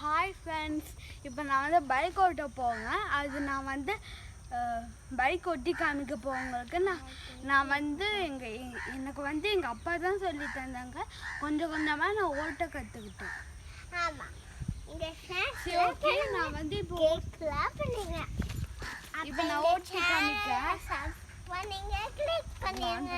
Hi friends, இப்போ நான் வந்து பைக் ஓட்ட போவேன். அது நான் வந்து பைக் ஓட்டி காமிக்க போவங்களுக்கு நான் வந்து எனக்கு வந்து எங்கள் அப்பா தான் சொல்லி தந்தாங்க. கொஞ்சம் கொஞ்சமாக நான் ஓட்ட கற்றுக்கிட்டேன். ஆமாம், ஓகே. நான் வந்து இப்போ நான் ஓட்டி காமிக்கிறேன். கிளிக் பண்ணுங்க.